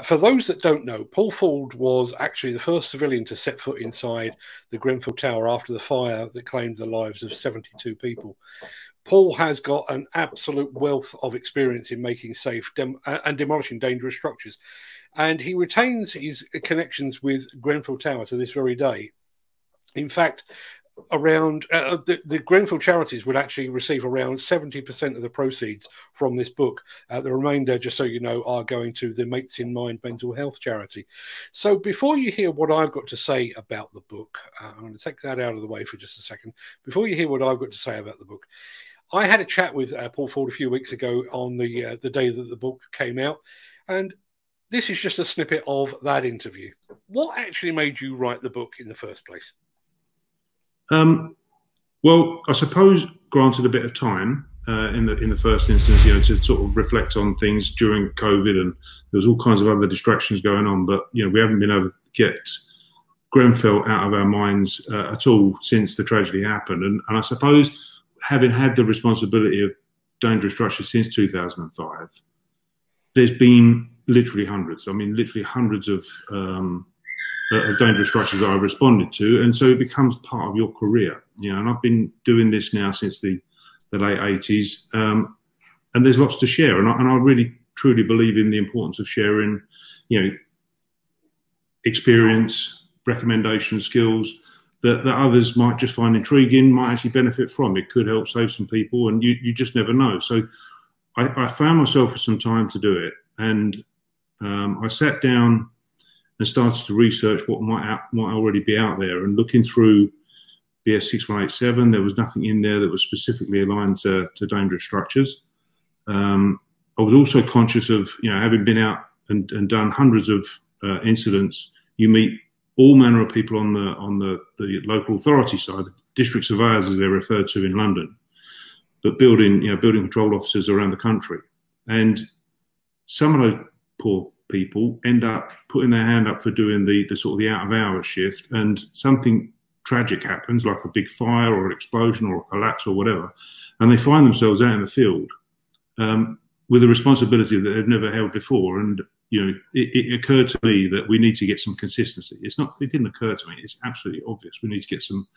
For those that don't know, Paul Ford was actually the first civilian to set foot inside the Grenfell Tower after the fire that claimed the lives of 72 people. Paul has got an absolute wealth of experience in making safe and demolishing dangerous structures. And he retains his connections with Grenfell Tower to this very day. In fact, around the Grenfell charities would actually receive around 70% of the proceeds from this book. The remainder, just so you know, are going to the Mates in Mind mental health charity. So before you hear what I've got to say about the book, I'm going to take that out of the way for just a second. Before you hear what I've got to say about the book, I had a chat with Paul Ford a few weeks ago on the day that the book came out, and this is just a snippet of that interview. What actually made you write the book in the first place? Well, I suppose granted a bit of time in the first instance, you know, to sort of reflect on things during COVID, and there was all kinds of other distractions going on. But you know, we haven't been able to get Grenfell out of our minds at all since the tragedy happened. And I suppose having had the responsibility of dangerous structures since 2005, there's been literally hundreds. I mean, literally hundreds of dangerous structures that I've responded to, and so it becomes part of your career, you know. And I've been doing this now since the late 80s, and there's lots to share. And I really truly believe in the importance of sharing, you know, experience, recommendations, skills that others might just find intriguing, might actually benefit from. It could help save some people, and you just never know. So I found myself with some time to do it, and I sat down and started to research what might already be out there. And looking through BS 6187, there was nothing in there that was specifically aligned to dangerous structures. I was also conscious of, you know, having been out and done hundreds of incidents, you meet all manner of people on the local authority side, district surveyors as they're referred to in London, but building control officers around the country. And some of those poor people end up putting their hand up for doing the sort of the out of hours shift, and something tragic happens, like a big fire or an explosion or a collapse or whatever, and they find themselves out in the field with a responsibility that they've never held before. And you know, it occurred to me that we need to get some consistency. It didn't occur to me. It's absolutely obvious. We need to get some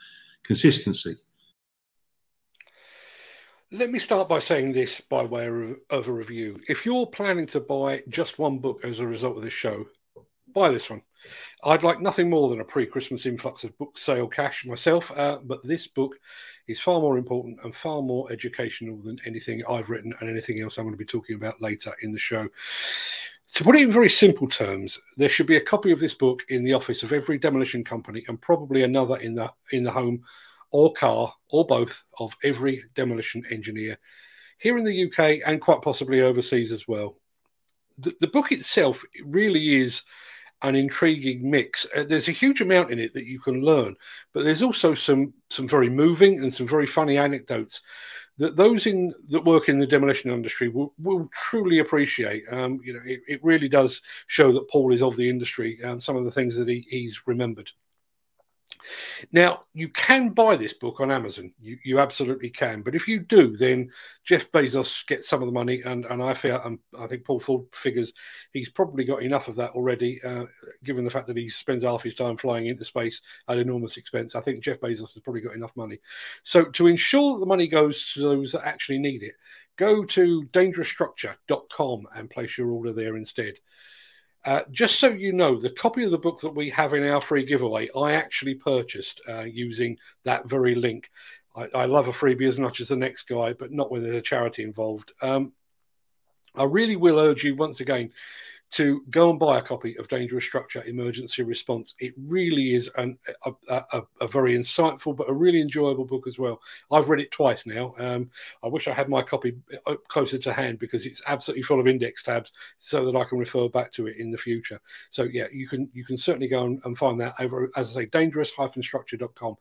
consistency. Let me start by saying this by way of a review. If you're planning to buy just one book as a result of this show, buy this one. I'd like nothing more than a pre-Christmas influx of book sale cash myself, but this book is far more important and far more educational than anything I've written and anything else I'm going to be talking about later in the show. To put it in very simple terms, there should be a copy of this book in the office of every demolition company, and probably another in the home or car, or both, of every demolition engineer here in the UK and quite possibly overseas as well. The book itself really is an intriguing mix. There's a huge amount in it that you can learn, but there's also some very moving and some very funny anecdotes that those that work in the demolition industry will truly appreciate. You know, it really does show that Paul is of the industry, some of the things that he's remembered. Now, you can buy this book on Amazon. You absolutely can. But if you do, then Jeff Bezos gets some of the money. And I think Paul Ford figures he's probably got enough of that already, given the fact that he spends half his time flying into space at enormous expense. I think Jeff Bezos has probably got enough money. So to ensure that the money goes to those that actually need it, go to dangerousstructure.com and place your order there instead. Just so you know, the copy of the book that we have in our free giveaway, I actually purchased using that very link. I love a freebie as much as the next guy, but not when there's a charity involved. I really will urge you once again to go and buy a copy of Dangerous Structure Emergency Response. It really is a very insightful but a really enjoyable book as well. I've read it twice now. I wish I had my copy closer to hand because it's absolutely full of index tabs so that I can refer back to it in the future. So yeah, you can certainly go and find that over, as I say, dangerous-structure.com.